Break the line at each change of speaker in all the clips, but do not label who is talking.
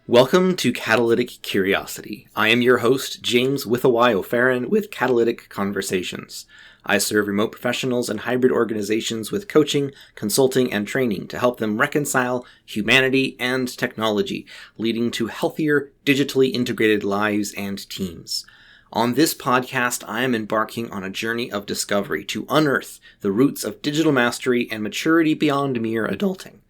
Welcome to Catalytic Curiosity. I am your host, Jaymes with a Y O'Farron with Catalytic Conversations. I serve remote professionals and hybrid organizations with coaching, consulting, and training to help them reconcile humanity and technology, leading to healthier, digitally integrated lives and teams. On this podcast, I am embarking on a journey of discovery to unearth the roots of digital mastery and maturity beyond mere adulting.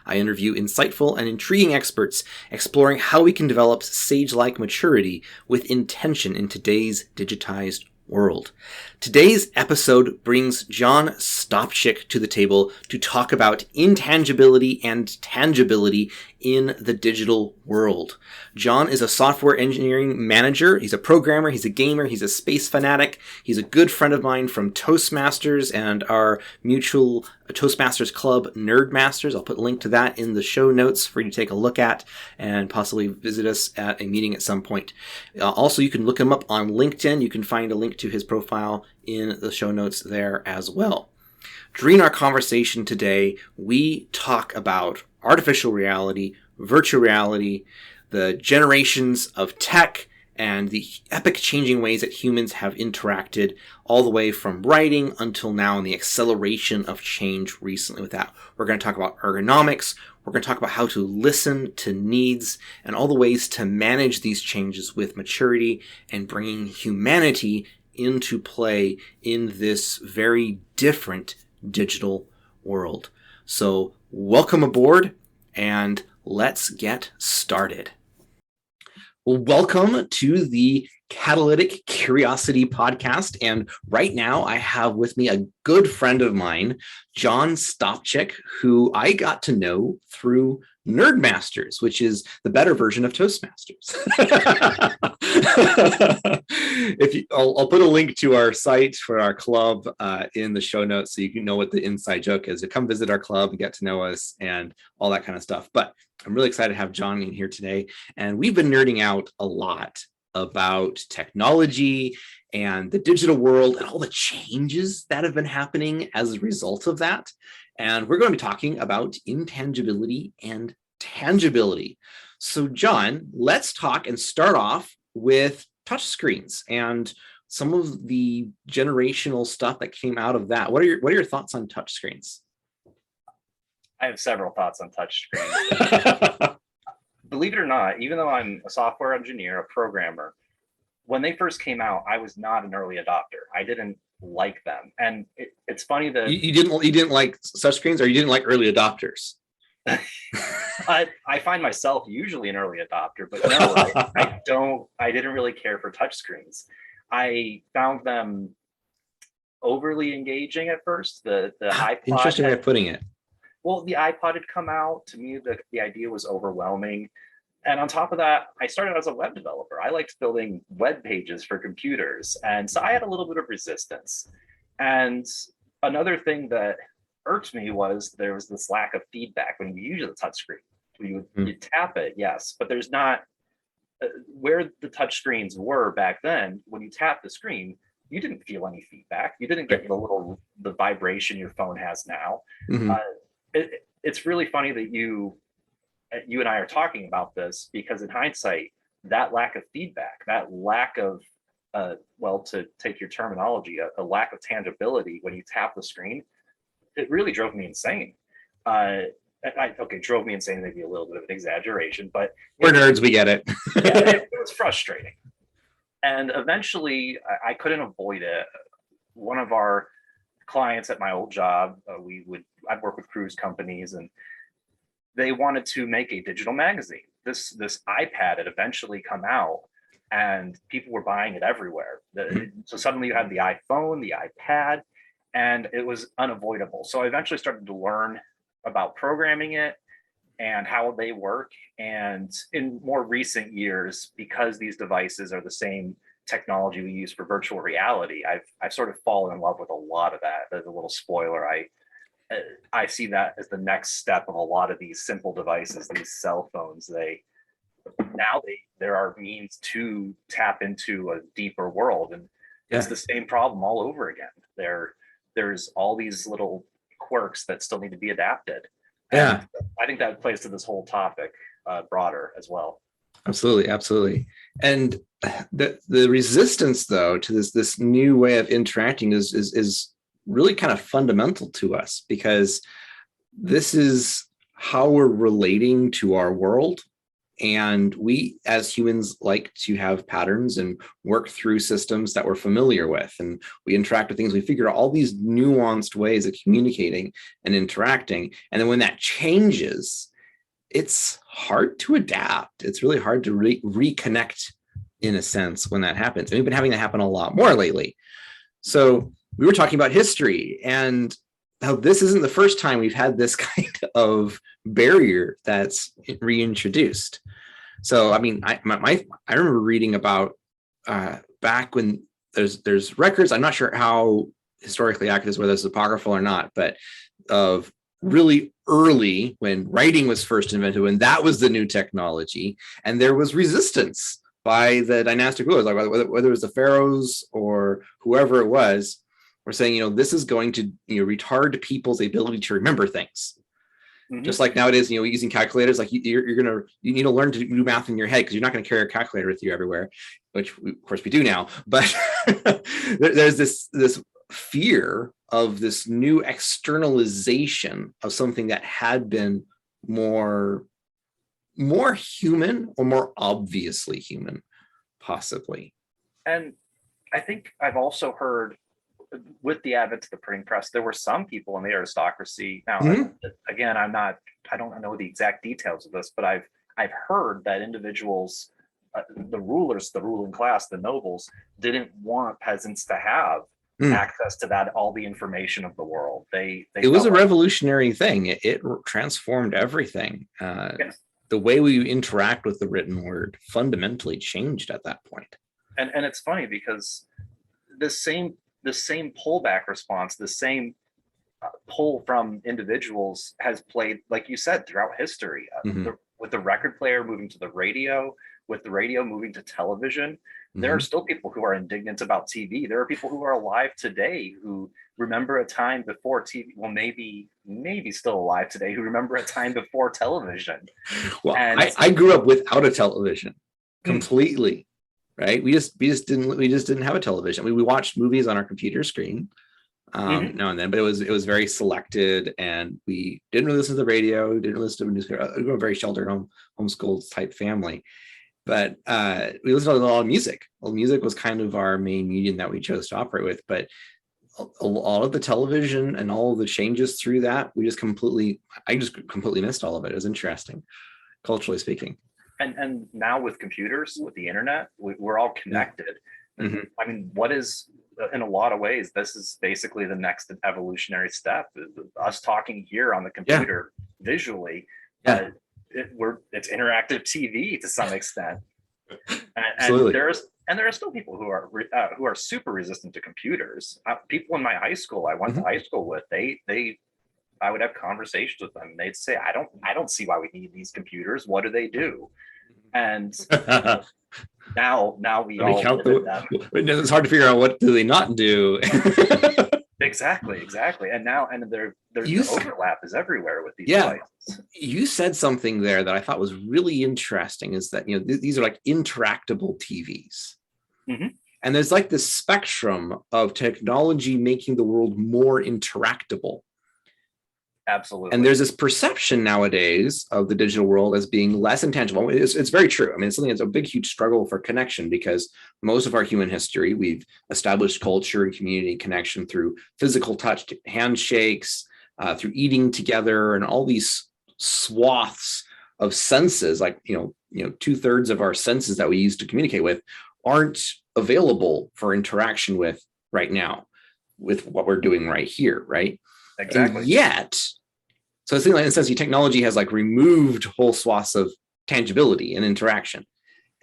I interview insightful and intriguing experts exploring how we can develop sage-like maturity with intention in today's digitized world. Today's episode brings Jon Stopchick to the table to talk about intangibility and tangibility in the digital world. Jon is a software engineering manager. He's a programmer. He's a gamer. He's a space fanatic. He's a good friend of mine from Toastmasters and our mutual Toastmasters club, Nerdmasters. I'll put a link to that in the show notes for you to take a look at and possibly visit us at a meeting at some point. Also, you can look him up on LinkedIn. You can find a link to his profile in the show notes there as well. During our conversation today, we talk about artificial reality, virtual reality, the generations of tech, and the epoch-changing ways that humans have interacted all the way from writing until now and the acceleration of change recently with that. We're going to talk about ergonomics. We're going to talk about how to listen to needs and all the ways to manage these changes with maturity and bringing humanity into play in this very different digital world. So welcome aboard and let's get started. Well, welcome to the Catalytic Curiosity podcast. And right now I have with me a good friend of mine, Jon Stopchick, who I got to know through Nerdmasters, which is the better version of Toastmasters. I'll put a link to our site for our club in the show notes so you can know what the inside joke is. To come visit our club and get to know us and all that kind of stuff. But I'm really excited to have Jon in here today. And we've been nerding out a lot about technology and the digital world and all the changes that have been happening as a result of that. And we're going to be talking about intangibility and tangibility. So Jon, let's talk and start off with touchscreens and some of the generational stuff that came out of that. What are your thoughts on touchscreens?
I have several thoughts on touchscreens. Believe it or not, even though I'm a software engineer, a programmer, when they first came out, I was not an early adopter. I didn't like them. And it's funny that
you didn't like touchscreens, or you didn't like early adopters.
I find myself usually an early adopter, but no, I didn't really care for touchscreens. I found them overly engaging at first. The iPod.
Interesting way of putting it.
Well, the iPod had come out. To me, the idea was overwhelming. And on top of that, I started as a web developer. I liked building web pages for computers. And so I had a little bit of resistance. And another thing that irked me was there was this lack of feedback when you use the touchscreen. You tap it, yes, but there's not where the touchscreens were back then. When you tap the screen, you didn't feel any feedback. You didn't get the vibration your phone has now.
Mm-hmm.
It's really funny that you and I are talking about this, because in hindsight, that lack of feedback, that lack of, to take your terminology, a lack of tangibility when you tap the screen, it really drove me insane. Drove me insane, maybe a little bit of an exaggeration, but
we're nerds, we get it.
Yeah, it was frustrating. And eventually, I couldn't avoid it. One of our clients at my old job, I'd work with cruise companies, and they wanted to make a digital magazine. This iPad had eventually come out, and people were buying it everywhere. So suddenly you had the iPhone, the iPad, and it was unavoidable. So I eventually started to learn about programming it and how they work. And in more recent years, because these devices are the same technology we use for virtual reality, I've sort of fallen in love with a lot of that. As a little spoiler, I see that as the next step of a lot of these simple devices, these cell phones. There are means to tap into a deeper world, and it's the same problem all over again. There's all these little quirks that still need to be adapted.
Yeah,
and I think that plays to this whole topic broader as well.
Absolutely, absolutely. And the resistance, though, to this new way of interacting is really kind of fundamental to us, because this is how we're relating to our world. And we, as humans, like to have patterns and work through systems that we're familiar with. And we interact with things. We figure out all these nuanced ways of communicating and interacting. And then when that changes, it's hard to adapt. It's really hard to reconnect, in a sense, when that happens. And we've been having that happen a lot more lately. So we were talking about history and how this isn't the first time we've had this kind of barrier that's reintroduced. So, I mean, I remember reading about back when there's records. I'm not sure how historically accurate is, whether it's apocryphal or not, but of really early, when writing was first invented, when that was the new technology, and there was resistance by the dynastic rulers, like whether it was the pharaohs or whoever it was, were saying, this is going to retard people's ability to remember things. Mm-hmm. Just like nowadays, using calculators, like you need to learn to do math in your head, because you're not going to carry a calculator with you everywhere, which of course we do now. But there's this fear of this new externalization of something that had been more human, or more obviously human, possibly. And
I think I've also heard, with the advent of the printing press, there were some people in the aristocracy. Now, again, I don't know the exact details of this, but I've heard that individuals, the rulers, the ruling class, the nobles, didn't want peasants to have access to all the information of the world. It
was a revolutionary thing. It transformed everything.
Yes.
The way we interact with the written word fundamentally changed at that point.
And it's funny, because the same pullback response, the same pull from individuals has played, like you said, throughout history. With the record player moving to the radio, with the radio moving to television, there are still people who are indignant about TV. There are people who are alive today who remember a time before TV. Well, maybe still alive today, who remember a time before television.
Well, I grew up without a television completely. Right? We just didn't have a television. We watched movies on our computer screen now and then, but it was very selected, and we didn't really listen to the radio, didn't listen to newspaper. We were a very sheltered homeschooled type family. But we listened to a lot of music. Well, music was kind of our main medium that we chose to operate with. But all of the television and all of the changes through that, I just completely missed all of it. It was interesting, culturally speaking.
And now with computers, with the internet, we're all connected. I mean, in a lot of ways, this is basically the next evolutionary step. Us talking here on the computer visually. It's interactive TV to some extent, and there are still people who are super resistant to computers. People in my high school I went to high school with, I would have conversations with them, and they'd say, I don't see why we need these computers. What do they do? And now we all count them.
It's hard to figure out, what do they not do.
Exactly. And now, there's the overlap is everywhere with these devices.
You said something there that I thought was really interesting, is that these are like interactable TVs. And there's like this spectrum of technology making the world more interactable.
Absolutely.
And there's this perception nowadays of the digital world as being less intangible. It's very true. I mean, it's something that's a big, huge struggle for connection, because most of our human history, we've established culture and community connection through physical touch, handshakes, through eating together, and all these swaths of senses, like, 2/3 of our senses that we use to communicate with aren't available for interaction with right now, with what we're doing right here, right?
Exactly.
And yet, so it's like, in a sense, technology has like removed whole swaths of tangibility and interaction,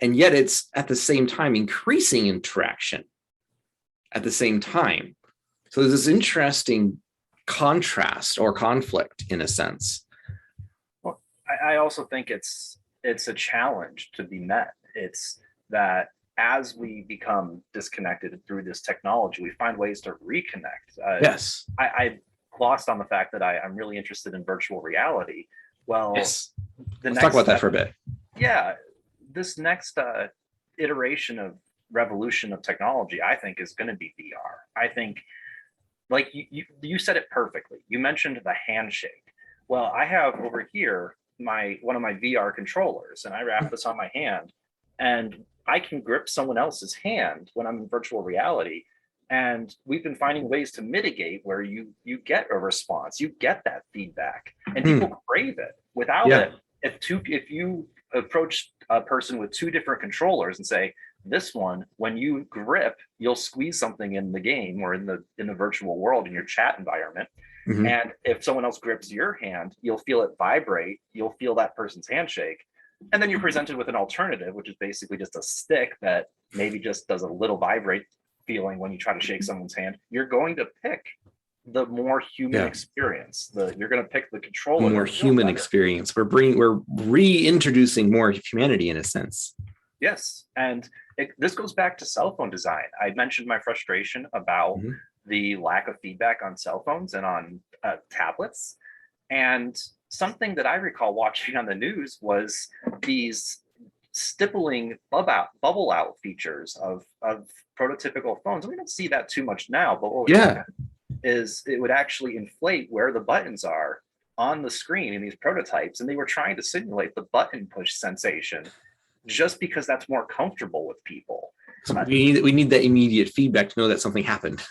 and yet it's at the same time increasing interaction at the same time. So there's this interesting contrast or conflict, in a sense.
Well, I also think it's a challenge to be met. It's that as we become disconnected through this technology, we find ways to reconnect.
Yes.
I glossed on the fact that I'm really interested in virtual reality. Well,
yes. Let's talk about that for a bit.
Yeah. this next iteration of revolution of technology, I think, is going to be VR. I think, like you said it perfectly. You mentioned the handshake. Well, I have over here one of my VR controllers, and I wrap this on my hand, and I can grip someone else's hand when I'm in virtual reality. And we've been finding ways to mitigate where you get a response, you get that feedback, and people crave it. Without it, if you approach a person with two different controllers and say, this one, when you grip, you'll squeeze something in the game or in the virtual world in your chat environment. And if someone else grips your hand, you'll feel it vibrate. You'll feel that person's handshake. And then you're presented with an alternative, which is basically just a stick that maybe just does a little vibrate feeling when you try to shake someone's hand. You're going to pick the more human experience. You're going to pick the controller.
More human experience. We're reintroducing more humanity in a sense.
Yes, and this goes back to cell phone design. I mentioned my frustration about the lack of feedback on cell phones and on tablets. And something that I recall watching on the news was these stippling bubble out features of prototypical phones. We don't see that too much now, but what would happen is it would actually inflate where the buttons are on the screen in these prototypes, and they were trying to simulate the button push sensation just because that's more comfortable with people.
So we need that immediate feedback to know that something happened.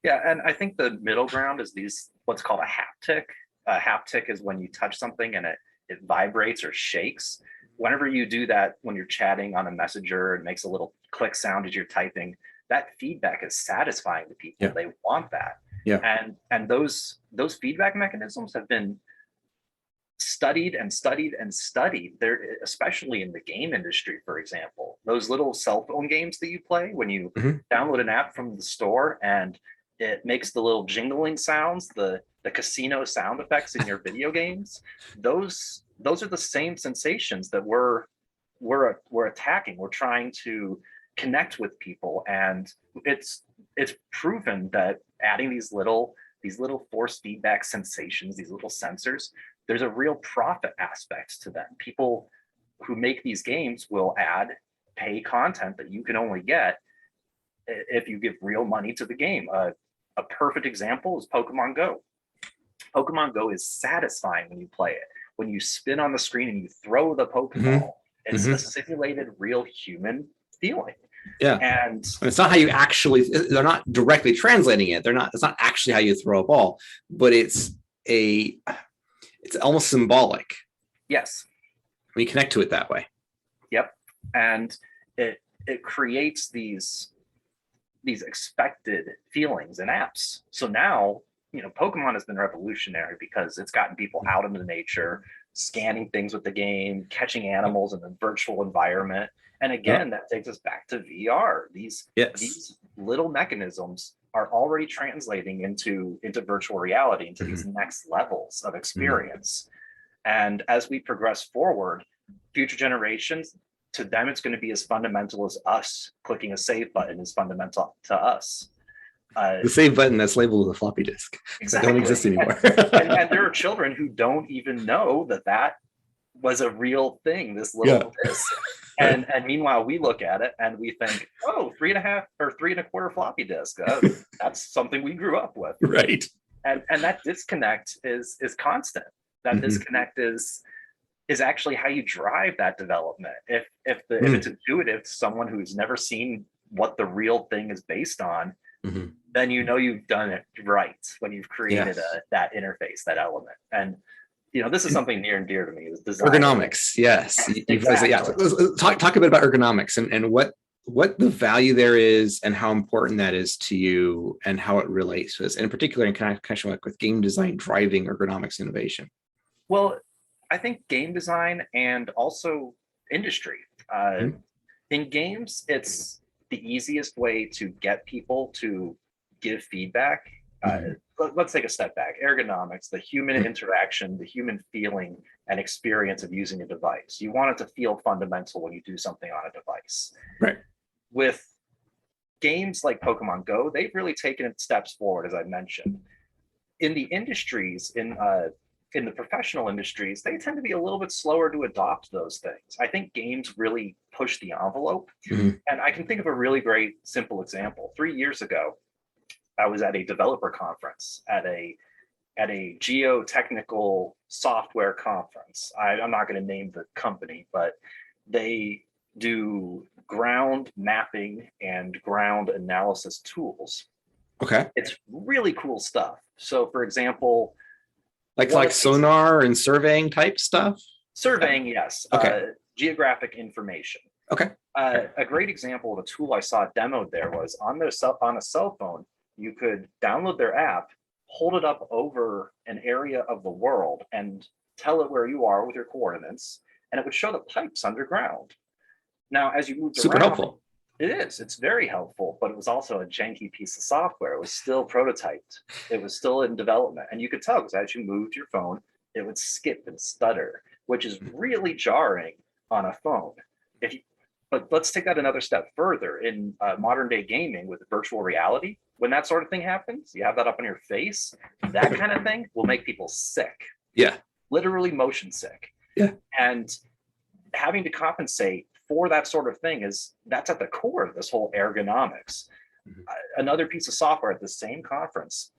Yeah, and I think the middle ground is what's called a haptic. A haptic is when you touch something and it vibrates or shakes. Whenever you do that, when you're chatting on a messenger, it makes a little click sound as you're typing. That feedback is satisfying to people. They want that. And those feedback mechanisms have been studied and studied and studied. They're especially in the game industry, for example. Those little cell phone games that you play when you download an app from the store and it makes the little jingling sounds, the casino sound effects in your video games. Those are the same sensations that we're attacking. We're trying to connect with people, and it's proven that adding these little force feedback sensations, these little sensors, there's a real profit aspect to them. People who make these games will pay content that you can only get if you give real money to the game. A perfect example is Pokemon Go. Pokemon Go is satisfying when you play it. When you spin on the screen and you throw the Pokeball, it's a simulated real human feeling. And
it's not how you actually, they're not directly translating it. It's not actually how you throw a ball, but it's almost symbolic.
Yes.
We connect to it that way.
Yep. And it creates these expected feelings in apps. So now, Pokemon has been revolutionary because it's gotten people out into nature, scanning things with the game, catching animals in the virtual environment. And again, that takes us back to VR. These little mechanisms are already translating into virtual reality, into these next levels of experience. And as we progress forward, future generations, to them, it's going to be as fundamental as us. Clicking a save button is fundamental to us.
The save button that's labeled with a floppy disk. Exactly. That don't exist anymore.
and there are children who don't even know that was a real thing, this little disk. And meanwhile, we look at it and we think, 3.5 or 3.25 floppy disk. That's something we grew up with.
Right.
And that disconnect is constant. That disconnect is actually how you drive that development. If it's intuitive to someone who's never seen what the real thing is based on, then you've done it right when you've created that interface, that element. And this is something near and dear to me, is design.
Ergonomics, yes. Exactly. Talk a bit about ergonomics and what the value there is and how important that is to you and how it relates to us, and in particular in connection with game design driving ergonomics innovation.
Well, I think game design and also industry. In games, it's the easiest way to get people to give feedback. Let's take a step back. Ergonomics, the human interaction, the human feeling and experience of using a device. You want it to feel fundamental when you do something on a device.
Right.
With games like Pokemon Go, they've really taken it steps forward, as I mentioned. In the industries, in in the professional industries, they tend to be a little bit slower to adopt those things. I think games really push the envelope. And I can think of a really great simple example. 3 years ago, I was at a developer conference at a geotechnical software conference. I'm not going to name the company, but they do ground mapping and ground analysis tools.
Okay.
It's really cool stuff. So, for example,
like sonar and surveying type stuff?
Surveying, yes.
Okay.
Geographic information.
Okay.
A great example of a tool I saw demoed there was on a cell phone, you could download their app, hold it up over an area of the world, and tell it where you are with your coordinates, and it would show the pipes underground. Now, as you moved
Super
around,
helpful.
it is. It's very helpful, but it was also a janky piece of software. It was still prototyped. It was still in development. And you could tell because as you moved your phone, it would skip and stutter, which is really jarring on a phone. But let's take that another step further. In modern day gaming with virtual reality, when that sort of thing happens, you have that up on your face, that kind of thing will make people sick.
Yeah.
Literally motion sick.
Yeah.
And having to compensate for that sort of thing that's at the core of this whole ergonomics. Another piece of software at the same conference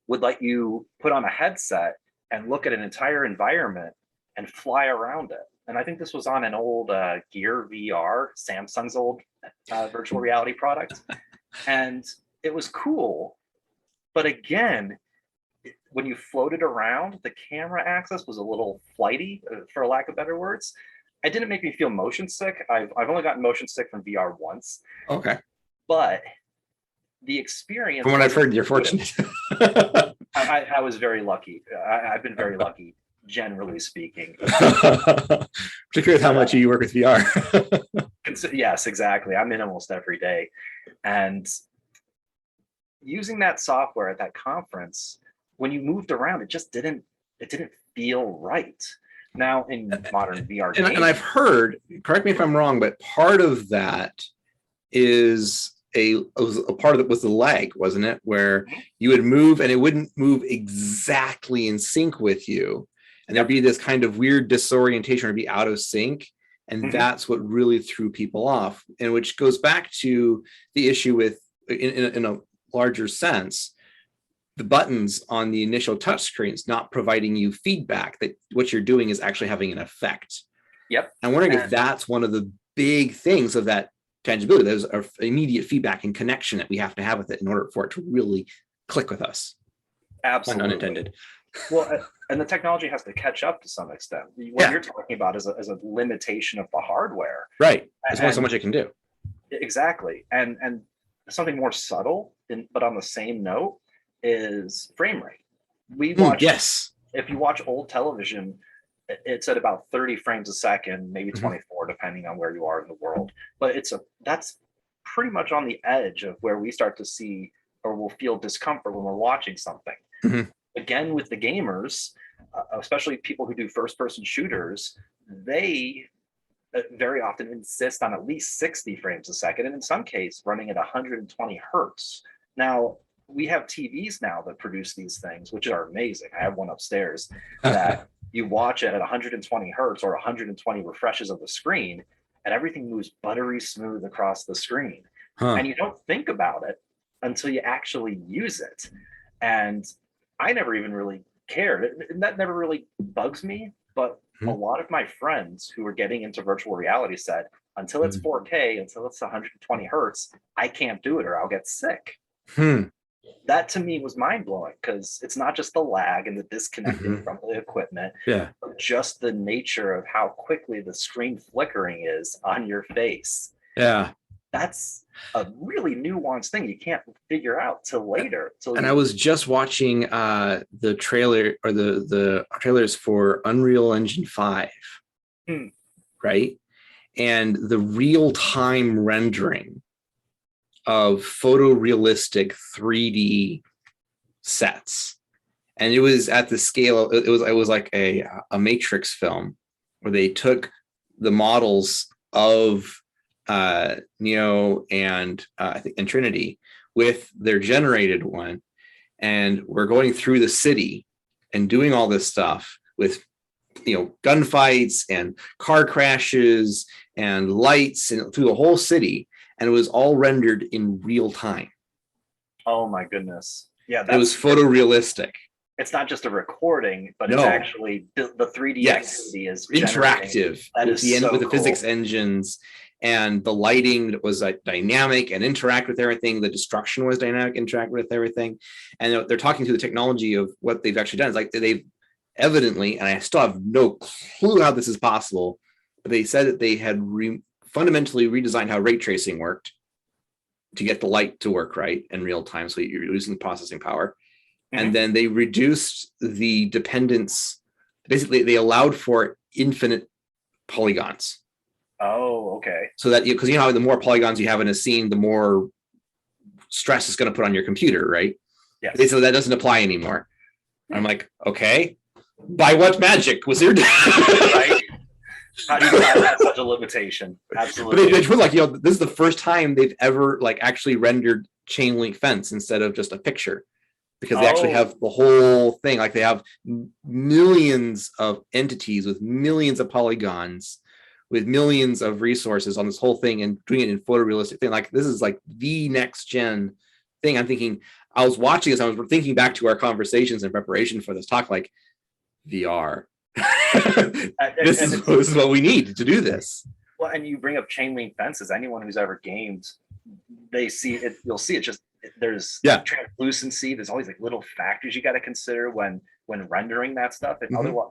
would let you put on a headset and look at an entire environment and fly around it. And I think this was on an old Gear VR, Samsung's old virtual reality product. And it was cool. But again, when you floated around, the camera access was a little flighty, for lack of better words. It didn't make me feel motion sick. I've only gotten motion sick from VR once.
Okay.
But the experience.
From what I've heard, you're fortunate.
I was very lucky. I've been very lucky, generally speaking.
Particularly with how much you work with VR.
Yes, exactly. I'm in almost every day. And using that software at that conference, when you moved around, it didn't feel right. Now in modern VR games,
and I've heard, correct me if I'm wrong, but part of that is a part of it was the lag, wasn't it? Where you would move and it wouldn't move exactly in sync with you. And there'd be this kind of weird disorientation or be out of sync. And that's what really threw people off. And which goes back to the issue with, in a larger sense, the buttons on the initial touch screens not providing you feedback that what you're doing is actually having an effect.
Yep.
I'm wondering if that's one of the big things of that tangibility. There's an immediate feedback and connection that we have to have with it in order for it to really click with us.
Absolutely.
Unintended.
Well, and the technology has to catch up to some extent. What you're talking about is a limitation of the hardware.
Right. There's only so much it can do.
Exactly. And something more subtle, but on the same note, is frame rate. We watch.
Yes.
If you watch old television, it's at about 30 frames a second, maybe 24, depending on where you are in the world. But that's pretty much on the edge of where we start to see or will feel discomfort when we're watching something. Again, with the gamers, especially people who do first-person shooters, they very often insist on at least 60 frames a second, and in some cases running at 120 hertz. Now, we have TVs now that produce these things, which are amazing. I have one upstairs that you watch it at 120 hertz or 120 refreshes of the screen, and everything moves buttery smooth across the screen. And you don't think about it until you actually use it. And I never even really cared. That never really bugs me. But a lot of my friends who were getting into virtual reality said, until it's 4K, until it's 120 hertz, I can't do it or I'll get sick. That to me was mind-blowing because it's not just the lag and the disconnecting from the equipment, but just the nature of how quickly the screen flickering is on your face.
Yeah.
That's a really nuanced thing you can't figure out till later.
I was just watching the trailer or the trailers for Unreal Engine 5, right? And the real-time rendering of photorealistic 3D sets. And it was at the scale, it was like a Matrix film where they took the models of Neo and I think and Trinity with their generated one, and we're going through the city and doing all this stuff with, gunfights and car crashes and lights and through the whole city. And it was all rendered in real time.
Oh my goodness. Yeah.
It was photorealistic.
It's not just a recording, but it's actually the 3D activity is
interactive with the physics engines, and the lighting was dynamic and interact with everything. The destruction was dynamic, interact with everything. And they're talking to the technology of what they've actually done. It's like they've evidently, and I still have no clue how this is possible, but they said that they had fundamentally redesigned how ray tracing worked to get the light to work right in real time. So you're using the processing power. And then they reduced the dependence. Basically, they allowed for infinite polygons.
Oh, okay.
So that because how the more polygons you have in a scene, the more stress it's going to put on your computer, right?
Yes.
So that doesn't apply anymore. I'm like, okay, by what magic was there?
Right? How do you have such a limitation? Absolutely.
But it was like, this is the first time they've ever actually rendered chain link fence instead of just a picture. Because they actually have the whole thing. Like they have millions of entities with millions of polygons, with millions of resources on this whole thing, and doing it in photorealistic thing. Like this is like the next gen thing. I'm thinking, I was watching this, I was thinking back to our conversations in preparation for this talk, like VR. This is what we need to do this.
Well, and you bring up chain link fences. Anyone who's ever gamed, they see it. You'll see it just. There's translucency. There's always little factors you got to consider when rendering that stuff. And otherwise,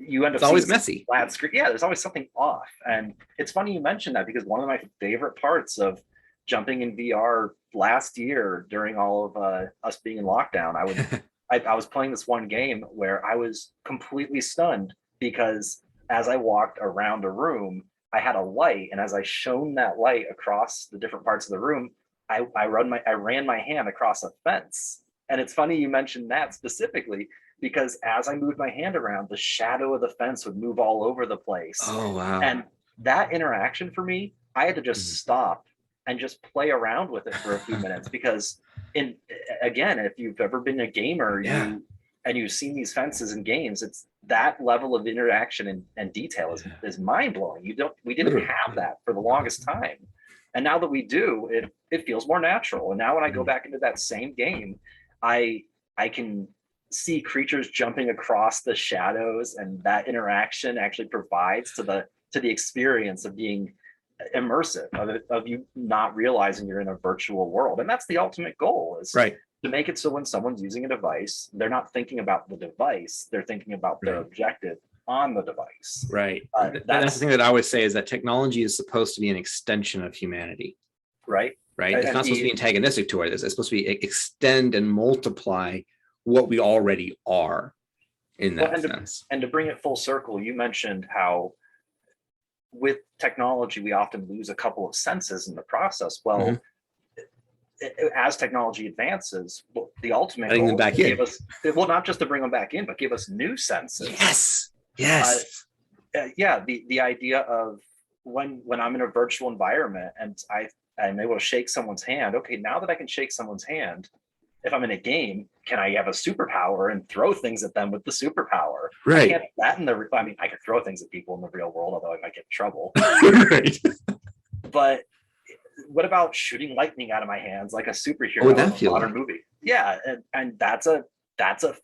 you end up.
It's always messy.
Flat screen. Yeah, there's always something off. And it's funny you mentioned that, because one of my favorite parts of jumping in VR last year during all of us being in lockdown, I was playing this one game where I was completely stunned, because as I walked around a room, I had a light, and as I shone that light across the different parts of the room, I ran my hand across a fence. And it's funny you mentioned that specifically, because as I moved my hand around, the shadow of the fence would move all over the place.
Oh, wow.
And that interaction for me, I had to just stop and just play around with it for a few minutes, because again, if you've ever been a gamer, and you've seen these fences in games, it's that level of interaction and detail is mind blowing. We didn't have that for the longest time. And now that we do, it feels more natural. And now when I go back into that same game, I can see creatures jumping across the shadows, and that interaction actually provides to the experience of being immersive, of you not realizing you're in a virtual world. And that's the ultimate goal, is to make it so when someone's using a device, they're not thinking about the device, they're thinking about their objective on the device.
Right. That's the thing that I always say, is that technology is supposed to be an extension of humanity.
Right.
It's not supposed to be antagonistic to it. It's supposed to be extend and multiply what we already are in that sense.
And to bring it full circle, you mentioned how with technology, we often lose a couple of senses in the process. Well, as technology advances, the ultimate goal is to give us, not just to bring them back in, but give us new senses.
Yes.
The idea of when I'm in a virtual environment and I'm able to shake someone's hand. Okay, now that I can shake someone's hand, if I'm in a game, can I have a superpower and throw things at them with the superpower?
Right.
I can't do that I could throw things at people in the real world, although I might get in trouble.
Right.
But what about shooting lightning out of my hands like a superhero in a modern movie? Yeah, and that's a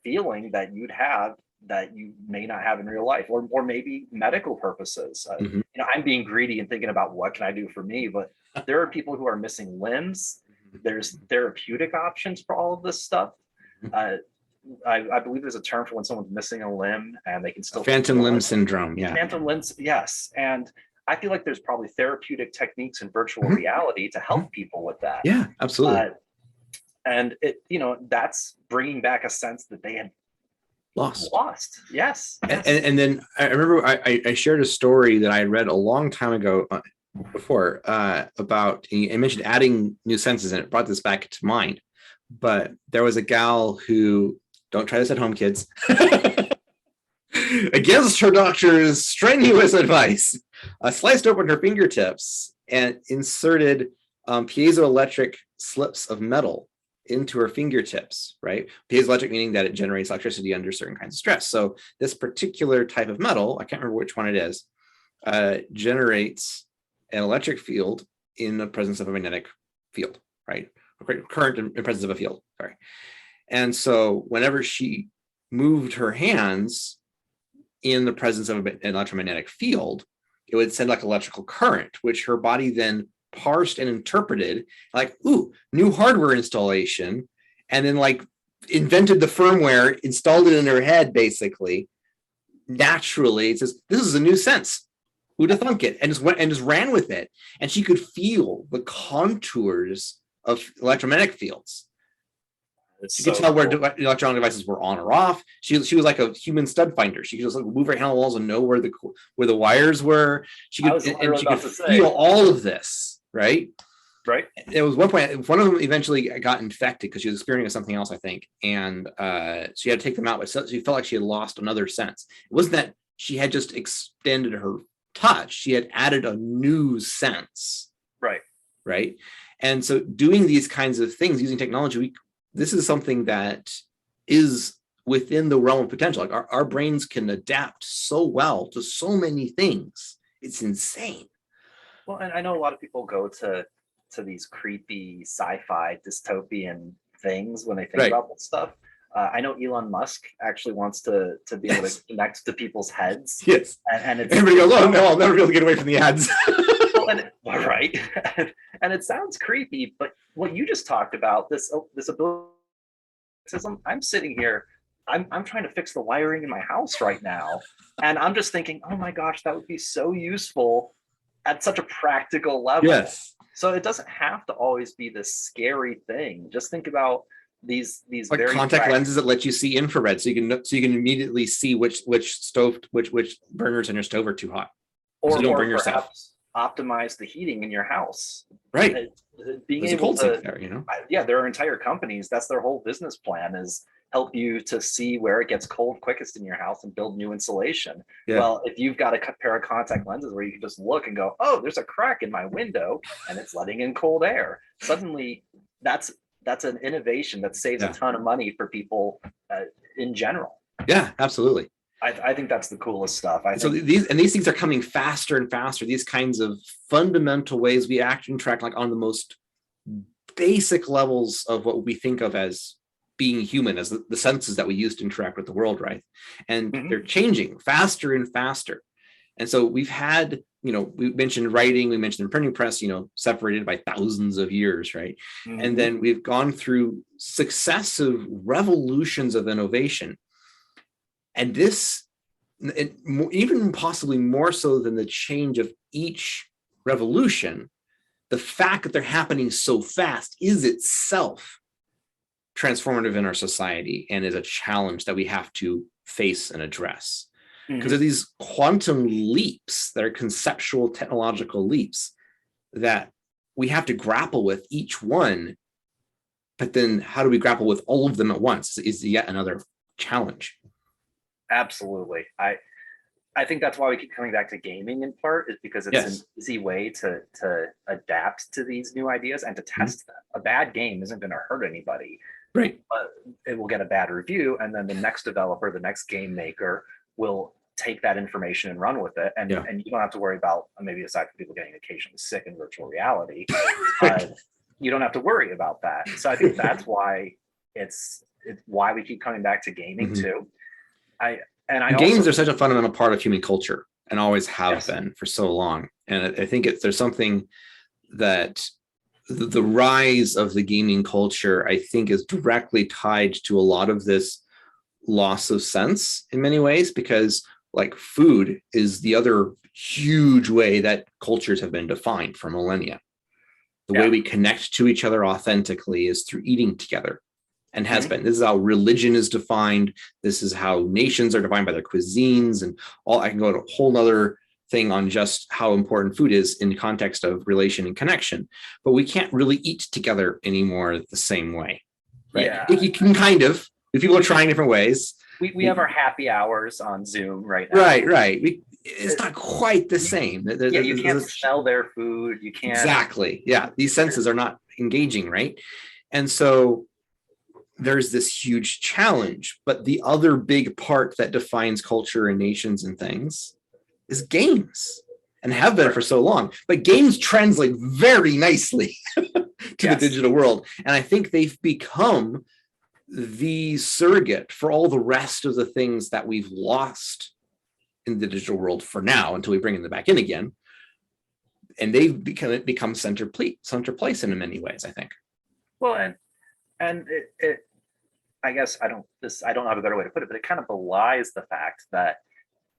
feeling that you'd have that you may not have in real life, or maybe medical purposes. I'm being greedy and thinking about what can I do for me, but there are people who are missing limbs. There's therapeutic options for all of this stuff. I believe there's a term for when someone's missing a limb and they can still
phantom limb syndrome.
Phantom limbs, yes. And I feel like there's probably therapeutic techniques in virtual reality to help people with that.
Yeah, absolutely.
And that's bringing back a sense that they had lost. Yes.
And then I remember I shared a story that I had read a long time ago before about, I mentioned adding new senses, and it brought this back to mind. But there was a gal who, don't try this at home, kids, against her doctor's strenuous advice, sliced open her fingertips and inserted piezoelectric slips of metal into her fingertips, right? Piezoelectric meaning that it generates electricity under certain kinds of stress. So this particular type of metal, I can't remember which one it is, generates an electric field in the presence of a magnetic field, right? Current in presence of a field, sorry. And so whenever she moved her hands in the presence of an electromagnetic field, it would send like electrical current, which her body then parsed and interpreted like, ooh, new hardware installation, and then like invented the firmware, installed it in her head, basically. Naturally, it says, this is a new sense. Who'd have thunk it? And just ran with it. And she could feel the contours of electromagnetic fields. She could tell where electronic devices were on or off. She was like a human stud finder. She could just like move her hand on the walls and know where the wires were. She could feel all of this, right?
Right.
There was one point, one of them eventually got infected because she was experiencing something else, I think, and she had to take them out. But she felt like she had lost another sense. It wasn't that she had just extended her touch; she had added a new sense.
Right.
Right. And so, doing these kinds of things using technology, this is something that is within the realm of potential. Like our brains can adapt so well to so many things. It's insane.
Well, and I know a lot of people go to these creepy sci-fi dystopian things when they think about this stuff. I know Elon Musk actually wants to be able to connect to people's heads.
Yes.
And it's,
everybody goes, oh no, I'll never be able to get away from the ads.
Right. And it sounds creepy, but what you just talked about, this ability, I'm sitting here, I'm trying to fix the wiring in my house right now. And I'm just thinking, oh my gosh, that would be so useful at such a practical level.
Yes.
So it doesn't have to always be this scary thing. Just think about these
like very contact lenses that let you see infrared, so you can immediately see which burners in your stove are too hot,
or, so you don't burn yourself. Optimize the heating in your house.
Right.
Being
There's
able to,
there, you know.
Yeah, there are entire companies. That's their whole business plan, is help you to see where it gets cold quickest in your house and build new insulation. Yeah. Well, if you've got a pair of contact lenses where you can just look and go, oh, there's a crack in my window and it's letting in cold air. Suddenly, that's an innovation that saves a ton of money for people in general.
Yeah, absolutely.
I think that's the coolest stuff.
These things are coming faster and faster. These kinds of fundamental ways we interact, like on the most basic levels of what we think of as being human, as the senses that we use to interact with the world, right? And they're changing faster and faster. And so we've had, we mentioned writing, we mentioned the printing press, separated by thousands of years, right? And then we've gone through successive revolutions of innovation. And this, even possibly more so than the change of each revolution, the fact that they're happening so fast is itself transformative in our society and is a challenge that we have to face and address. Because of these quantum leaps that are conceptual technological leaps that we have to grapple with each one. But then how do we grapple with all of them at once is yet another challenge.
Absolutely. I think that's why we keep coming back to gaming in part, is because it's an easy way to adapt to these new ideas and to test them. A bad game isn't going to hurt anybody.
Right.
But it will get a bad review, and then the next developer, the next game maker will take that information and run with it. And you don't have to worry about, maybe aside from people getting occasionally sick in virtual reality, you don't have to worry about that. So I think that's why it's why we keep coming back to gaming too.
Games are such a fundamental part of human culture and always have been for so long. And I think there's something that the rise of the gaming culture, I think, is directly tied to a lot of this loss of sense in many ways, because like food is the other huge way that cultures have been defined for millennia. The way we connect to each other authentically is through eating together. And has been. This is how religion is defined. This is how nations are defined by their cuisines and all. I can go to a whole nother thing on just how important food is in the context of relation and connection. But we can't really eat together anymore the same way. Right? Yeah. You can kind of. People are trying different ways.
We have our happy hours on Zoom right now.
Right. It's not quite the same.
You can't smell their food. You can't.
Exactly. Yeah. These senses are not engaging, right? And so there's this huge challenge. But the other big part that defines culture and nations and things is games, and have been for so long. But games translate very nicely to the digital world. And I think they've become the surrogate for all the rest of the things that we've lost in the digital world for now, until we bring them back in again. And they've become center place in many ways, I think.
Well, and it I guess I don't have a better way to put it, but it kind of belies the fact that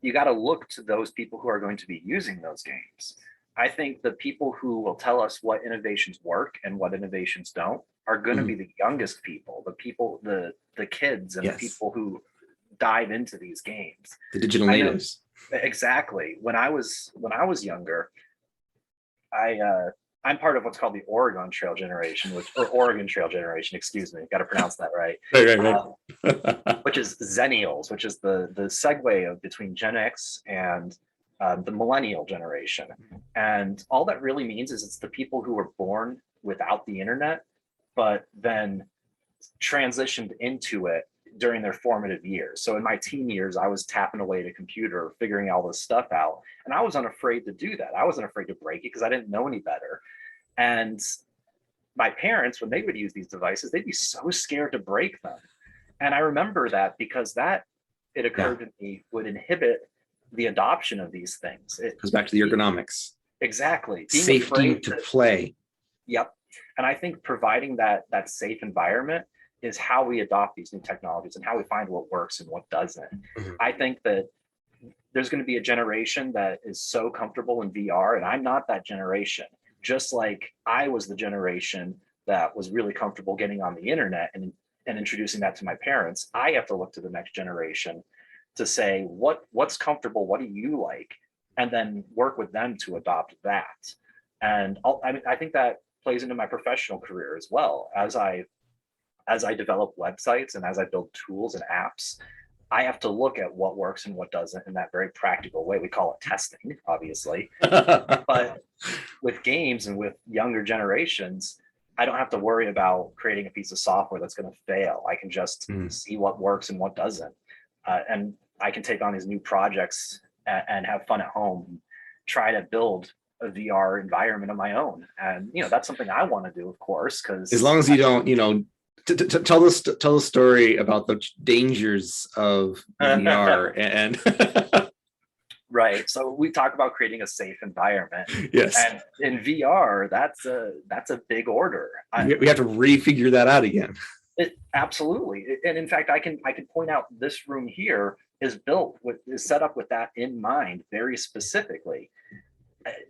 you got to look to those people who are going to be using those games. I think the people who will tell us what innovations work and what innovations don't are going to be the youngest people, the kids, and the people who dive into these games.
The digital natives.
Exactly. When I was younger, I'm part of what's called the Oregon Trail generation, Oregon Trail generation, excuse me, got to pronounce that right. Right. Which is Zennials, which is the segue between Gen X and the millennial generation. And all that really means is it's the people who were born without the internet, but then transitioned into it during their formative years. So in my teen years, I was tapping away at a computer, figuring all this stuff out. And I was unafraid to do that. I wasn't afraid to break it because I didn't know any better. And my parents, when they would use these devices, they'd be so scared to break them. And I remember that because it occurred to me, would inhibit the adoption of these things. It
goes back to the ergonomics.
Exactly.
Being safety to play.
Yep. And I think providing that safe environment is how we adopt these new technologies and how we find what works and what doesn't. I think that there's going to be a generation that is so comfortable in VR, and I'm not that generation. Just like I was the generation that was really comfortable getting on the internet and introducing that to my parents, I have to look to the next generation to say, what's comfortable, what do you like? And then work with them to adopt that. And I think that plays into my professional career as well. As I develop websites and as I build tools and apps, I have to look at what works and what doesn't in that very practical way. We call it testing, obviously. But with games and with younger generations, I don't have to worry about creating a piece of software that's going to fail. I can just see what works and what doesn't. And I can take on these new projects and have fun at home, and try to build a VR environment of my own. And, that's something I want to do, of course, because
as long as you don't, tell the story about the dangers of VR and
right. So we talk about creating a safe environment.
Yes.
And in VR, that's a big order.
We have to refigure that out again.
Absolutely. And in fact, I can point out this room here is set up with that in mind very specifically.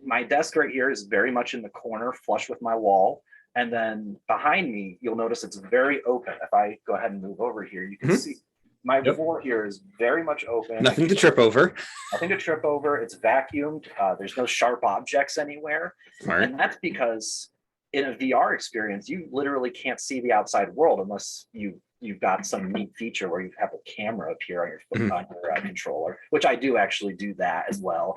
My desk right here is very much in the corner, flush with my wall. And then behind me, you'll notice it's very open. If I go ahead and move over here, you can see my floor here is very much open.
Nothing to trip over.
Nothing to trip over. It's vacuumed. There's no sharp objects anywhere.
Smart.
And that's because in a VR experience, you literally can't see the outside world unless you've got some neat feature where you have a camera appear on your on your controller, which I do actually do that as well.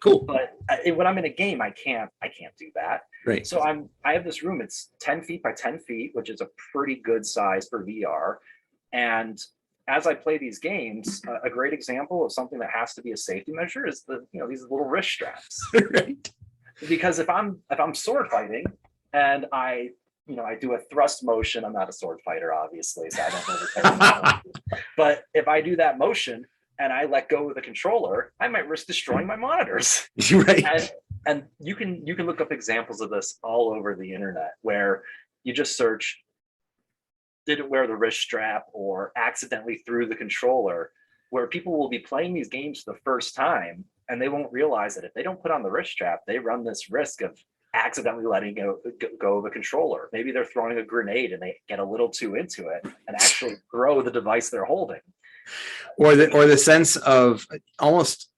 Cool.
But when I'm in a game, I can't do that.
Right.
So I have this room. It's 10 feet by 10 feet, which is a pretty good size for VR. And as I play these games, a great example of something that has to be a safety measure is these little wrist straps.
Right.
Because if I'm sword fighting and I do a thrust motion, I'm not a sword fighter, obviously, so I don't know the terminology. But if I do that motion and I let go of the controller, I might risk destroying my monitors.
Right.
And you can look up examples of this all over the internet where you just search, didn't wear the wrist strap or accidentally threw the controller, where people will be playing these games for the first time and they won't realize that if they don't put on the wrist strap, they run this risk of accidentally letting go of a controller. Maybe they're throwing a grenade and they get a little too into it and actually throw the device they're holding.
Or the sense of almost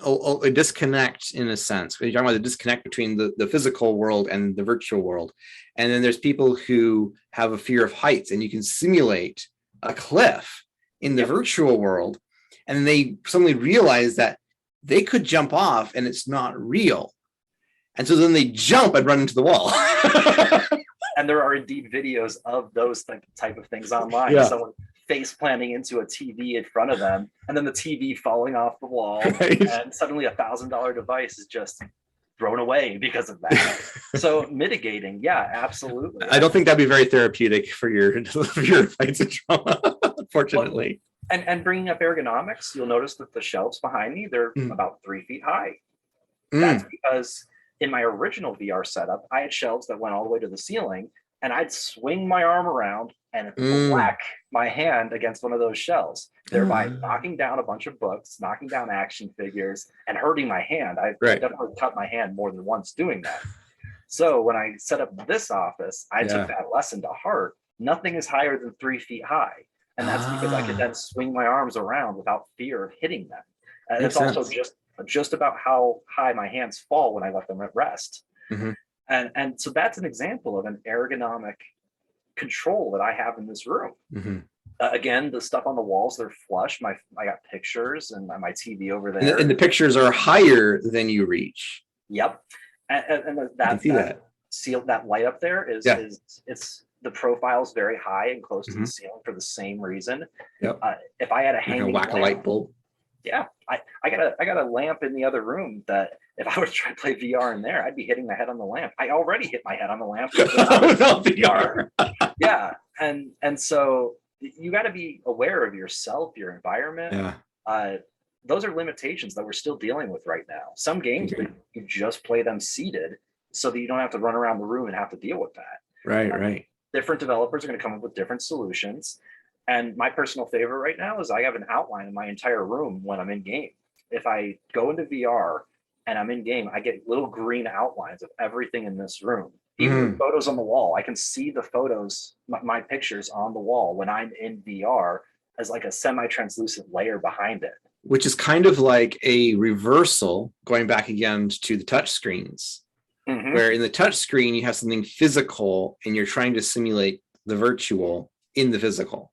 a disconnect in a sense. You're talking about the disconnect between the physical world and the virtual world. And then there's people who have a fear of heights, and you can simulate a cliff in the virtual world. And then they suddenly realize that they could jump off and it's not real. And so then they jump and run into the wall.
And there are indeed videos of those type of things online.
Yeah.
Someone face planting into a TV in front of them, and then the TV falling off the wall,
Right.
and suddenly $1,000 device is just thrown away because of that. So mitigating, yeah, absolutely.
I don't think that'd be very therapeutic for your fights and trauma, unfortunately.
Well, and bringing up ergonomics, you'll notice that the shelves behind me, they're about 3 feet high. That's because in my original VR setup, I had shelves that went all the way to the ceiling, and I'd swing my arm around and whack my hand against one of those shelves, thereby knocking down a bunch of books, knocking down action figures, and hurting my hand. I've definitely cut my hand more than once doing that. So when I set up this office, I took that lesson to heart. Nothing is higher than 3 feet high. And that's because I could then swing my arms around without fear of hitting them. And it's also just about how high my hands fall when I let them at rest. And so that's an example of an ergonomic control that I have in this room. Again, the stuff on the walls, they're flush. I got pictures and my TV over there.
And the pictures are higher than you reach.
Yep. And that light up there is it's the profile is very high and close to the ceiling for the same reason. If I had a hanging
whack a light bulb.
Yeah, I got a lamp in the other room that if I were to try to play VR in there, I'd be hitting my head on the lamp. I already hit my head on the lamp with VR. Yeah, and so you got to be aware of yourself, your environment. Those are limitations that we're still dealing with right now. Some games you just play them seated so that you don't have to run around the room and have to deal with that.
Right.
Different developers are going to come up with different solutions. And my personal favorite right now is I have an outline of my entire room when I'm in game. If I go into VR and I'm in game, I get little green outlines of everything in this room. Even photos on the wall, I can see the photos, my pictures on the wall when I'm in VR as like a semi-translucent layer behind it.
Which is kind of like a reversal, going back again to the touch screens, where in the touch screen, you have something physical and you're trying to simulate the virtual in the physical.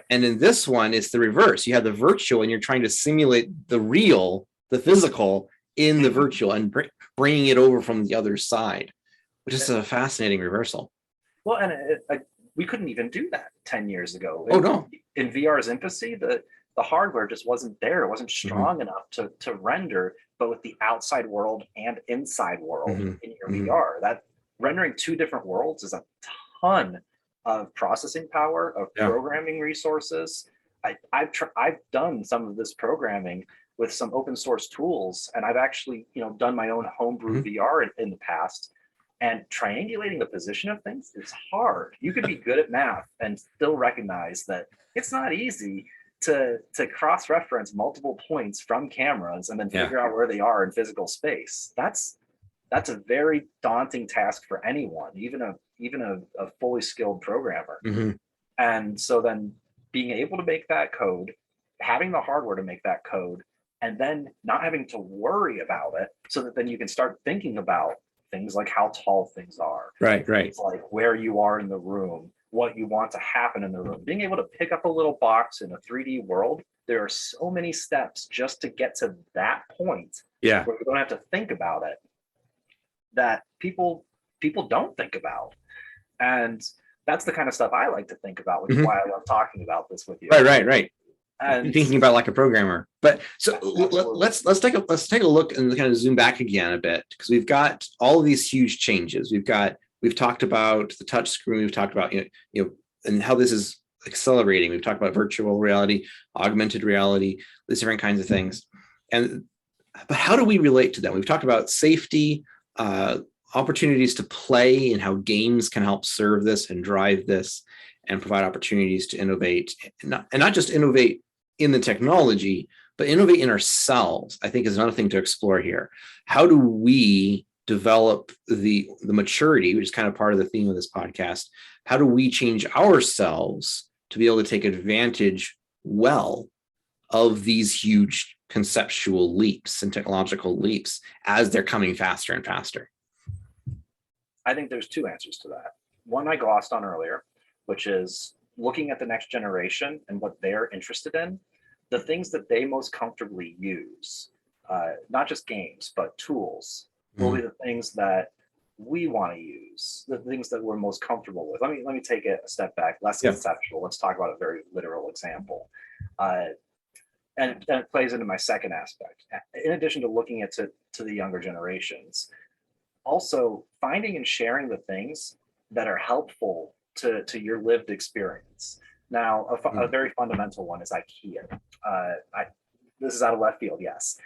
And in this one, it's the reverse. You have the virtual and you're trying to simulate the real, the physical in the virtual and bringing it over from the other side, which is a fascinating reversal.
Well, and we couldn't even do that 10 years ago.
No.
In VR's infancy, the hardware just wasn't there. It wasn't strong enough to render both the outside world and inside world in your VR. That rendering two different worlds is a ton of processing power, of programming resources. I've done some of this programming with some open source tools, and I've actually done my own homebrew VR in the past. And triangulating the position of things is hard. You could be good at math and still recognize that it's not easy to cross-reference multiple points from cameras and then figure out where they are in physical space. That's a very daunting task for anyone, even a fully skilled programmer. And so then being able to make that code, having the hardware to make that code, and then not having to worry about it, so that then you can start thinking about things like how tall things are, things like where you are in the room, what you want to happen in the room. Being able to pick up a little box in a 3D world, there are so many steps just to get to that point where you don't have to think about it, that people don't think about. And that's the kind of stuff I like to think about, which is why I love talking about this with you.
Right. And thinking about like a programmer. But so let's take a look and kind of zoom back again a bit, because we've got all of these huge changes. We've talked about the touch screen. We've talked about and how this is accelerating. We've talked about virtual reality, augmented reality, these different kinds of things. But how do we relate to them? We've talked about safety, opportunities to play, and how games can help serve this and drive this and provide opportunities to innovate, and not just innovate in the technology, but innovate in ourselves, I think, is another thing to explore here. How do we develop the maturity, which is kind of part of the theme of this podcast? How do we change ourselves to be able to take advantage of these huge conceptual leaps and technological leaps as they're coming faster and faster?
I think there's two answers to that. One I glossed on earlier, which is looking at the next generation and what they're interested in, the things that they most comfortably use, not just games, but tools, will be the things that we want to use, the things that we're most comfortable with. Let me take it a step back, less conceptual. Let's talk about a very literal example. And it plays into my second aspect. In addition to looking at to the younger generations, also finding and sharing the things that are helpful to your lived experience. Now, a very fundamental one is IKEA. This is out of left field, yes.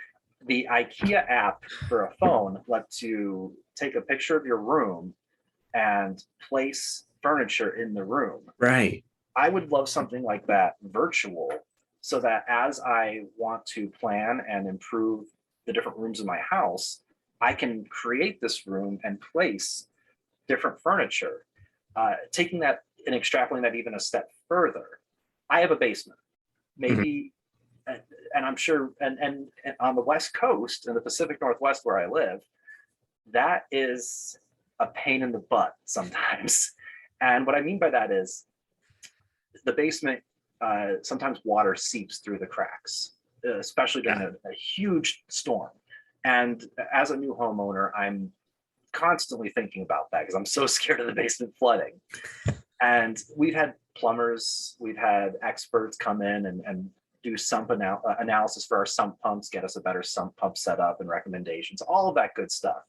The IKEA app for a phone lets you take a picture of your room and place furniture in the room.
Right.
I would love something like that virtual, so that as I want to plan and improve the different rooms in my house, I can create this room and place different furniture. Taking that and extrapolating that even a step further, I have a basement. Maybe, and I'm sure, and on the West Coast, in the Pacific Northwest where I live, that is a pain in the butt sometimes. And what I mean by that is the basement, sometimes water seeps through the cracks, especially during a huge storm. And as a new homeowner, I'm constantly thinking about that because I'm so scared of the basement flooding. And we've had plumbers, we've had experts come in and do sump analysis for our sump pumps, get us a better sump pump setup and recommendations, all of that good stuff.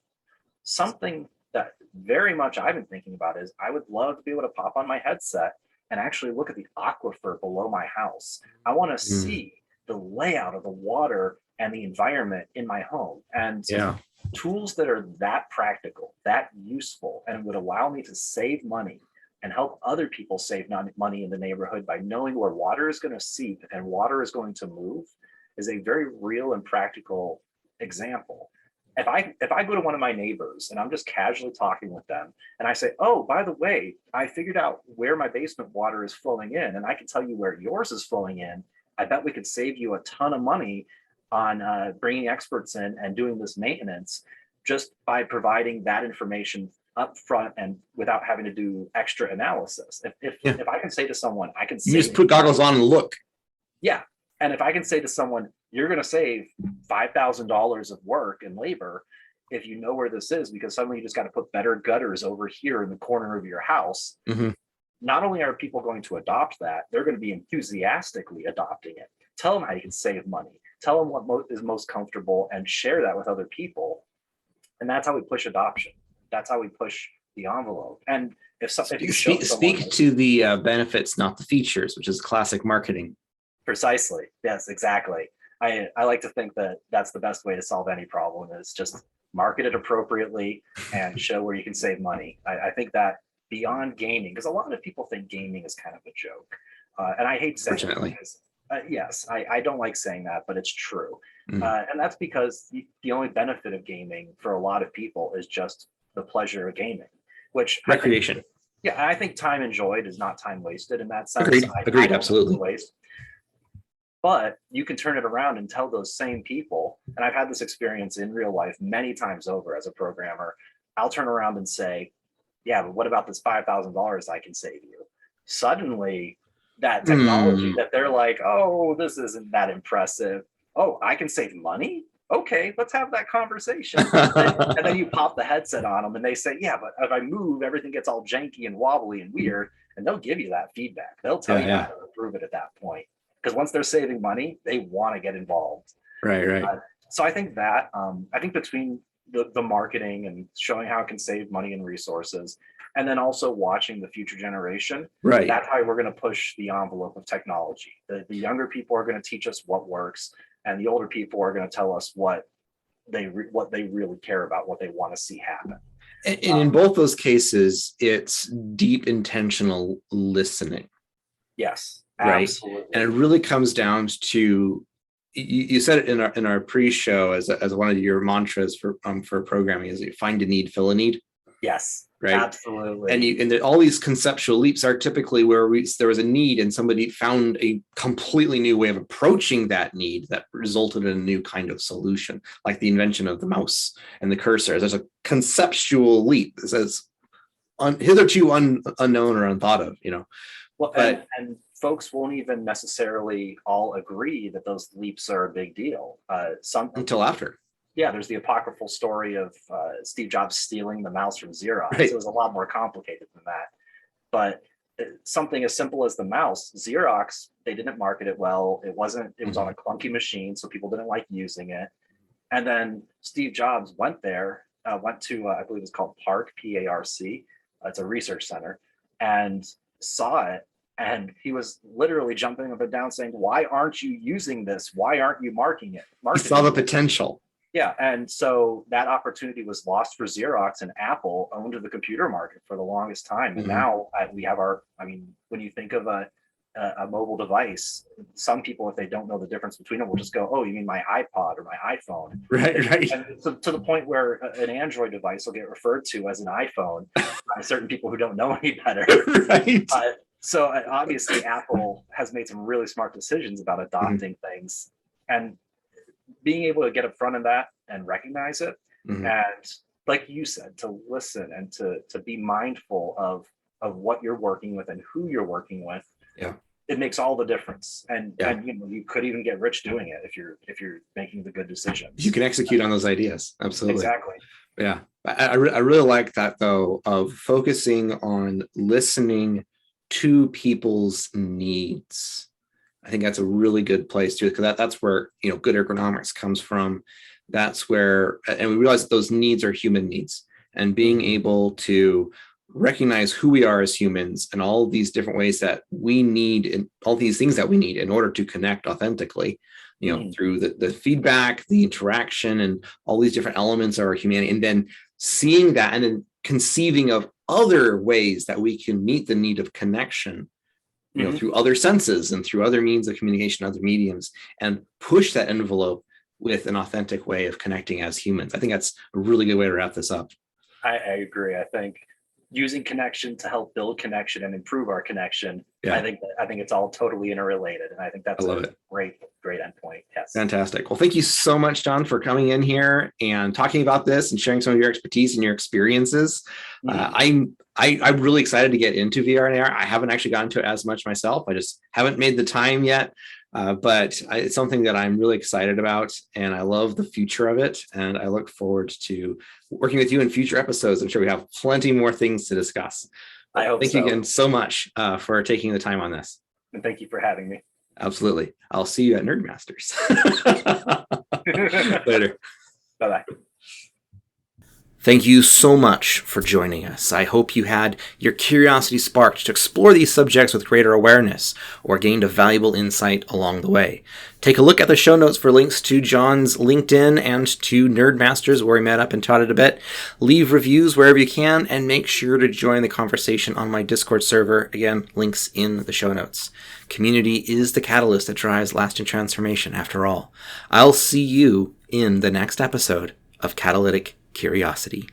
Something that very much I've been thinking about is I would love to be able to pop on my headset and actually look at the aquifer below my house. I want to see the layout of the water and the environment in my home. And tools that are that practical, that useful, and would allow me to save money and help other people save money in the neighborhood by knowing where water is going to seep and water is going to move is a very real and practical example. If I go to one of my neighbors and I'm just casually talking with them and I say, oh, by the way, I figured out where my basement water is flowing in and I can tell you where yours is flowing in, I bet we could save you a ton of money on bringing experts in and doing this maintenance just by providing that information up front and without having to do extra analysis. If I can say to someone, I can say,
you just put goggles on and look.
Yeah. And if I can say to someone, you're going to save $5,000 of work and labor if you know where this is, because suddenly you just got to put better gutters over here in the corner of your house. Not only are people going to adopt that, they're going to be enthusiastically adopting it. Tell them how you can save money. Tell them what is most comfortable and share that with other people. And that's how we push adoption. That's how we push the envelope. And if you
speak to the benefits, not the features, which is classic marketing.
Precisely. Yes, exactly. I like to think that that's the best way to solve any problem is just market it appropriately and show where you can save money. I think that beyond gaming, because a lot of people think gaming is kind of a joke. And I hate saying it because, yes, I don't like saying that, but it's true. And that's because the only benefit of gaming for a lot of people is just the pleasure of gaming, which
recreation.
I think time enjoyed is not time wasted in that sense.
Agreed, absolutely.
Waste. But you can turn it around and tell those same people, and I've had this experience in real life many times over as a programmer, I'll turn around and say, yeah, but what about this $5,000 I can save you? Suddenly, that technology that they're like, oh, this isn't that impressive. Oh, I can save money? Okay, let's have that conversation. And then you pop the headset on them and they say, yeah, but if I move, everything gets all janky and wobbly and weird. And they'll give you that feedback. They'll tell you how to improve it at that point. Because once they're saving money, they want to get involved.
Right.
So I think that, I think between the marketing and showing how it can save money and resources, and then also watching the future generation, that's how we're going to push the envelope of technology. The younger people are going to teach us what works, and the older people are going to tell us what they really care about, what they want to see happen.
And in both those cases, it's deep intentional listening.
Yes,
right.
Absolutely.
And it really comes down to, you said it in our pre-show as one of your mantras for programming is you find a need, fill a need.
Yes.
Right.
Absolutely.
And all these conceptual leaps are typically where there was a need and somebody found a completely new way of approaching that need that resulted in a new kind of solution, like the invention of the mouse and the cursor. There's a conceptual leap that says hitherto unknown or unthought of,
Well, and folks won't even necessarily all agree that those leaps are a big deal.
Until after.
Yeah, there's the apocryphal story of Steve Jobs stealing the mouse from Xerox.
Right.
It was a lot more complicated than that. But something as simple as the mouse, Xerox, they didn't market it well. It was on a clunky machine, so people didn't like using it. And then Steve Jobs went to, I believe it's called PARC, P-A-R-C. It's a research center, and saw it. And he was literally jumping up and down saying, why aren't you using this? Why aren't you marketing it?
He saw the potential.
Yeah. And so that opportunity was lost for Xerox, and Apple owned the computer market for the longest time. And now we have when you think of a mobile device, some people, if they don't know the difference between them, will just go, oh, you mean my iPod or my iPhone?
Right.
And to the point where an Android device will get referred to as an iPhone by certain people who don't know any better.
Right.
So obviously Apple has made some really smart decisions about adopting things, and being able to get in front of that and recognize it. And like you said, to listen and to be mindful of what you're working with and who you're working with.
Yeah.
It makes all the difference. And you could even get rich doing it if you're making the good decisions.
You can execute on those ideas. Absolutely.
Exactly.
Yeah. I really like that, though, of focusing on listening to people's needs. I think that's a really good place to, because that's where, good ergonomics comes from. That's where, and we realize that those needs are human needs, and being able to recognize who we are as humans and all these different ways that we need, and all these things that we need in order to connect authentically, through the feedback, the interaction, and all these different elements of our humanity, and then seeing that and then conceiving of other ways that we can meet the need of connection, through other senses and through other means of communication, other mediums, and push that envelope with an authentic way of connecting as humans. I think that's a really good way to wrap this up.
I agree. I think using connection to help build connection and improve our connection.
Yeah.
I think it's all totally interrelated, and I think that's a great endpoint. Yes.
Fantastic. Well, thank you so much, Jon, for coming in here and talking about this and sharing some of your expertise and your experiences. I'm really excited to get into VR and AR. I haven't actually gotten to it as much myself. I just haven't made the time yet. But it's something that I'm really excited about, and I love the future of it. And I look forward to working with you in future episodes. I'm sure we have plenty more things to discuss.
I hope
Thank you again so much for taking the time on this.
And thank you for having me.
Absolutely. I'll see you at Nerdmasters. Later.
Bye-bye.
Thank you so much for joining us. I hope you had your curiosity sparked to explore these subjects with greater awareness, or gained a valuable insight along the way. Take a look at the show notes for links to Jon's LinkedIn and to Nerdmasters, where we met up and taught it a bit. Leave reviews wherever you can, and make sure to join the conversation on my Discord server. Again, links in the show notes. Community is the catalyst that drives lasting transformation, after all. I'll see you in the next episode of Catalytic Curiosity.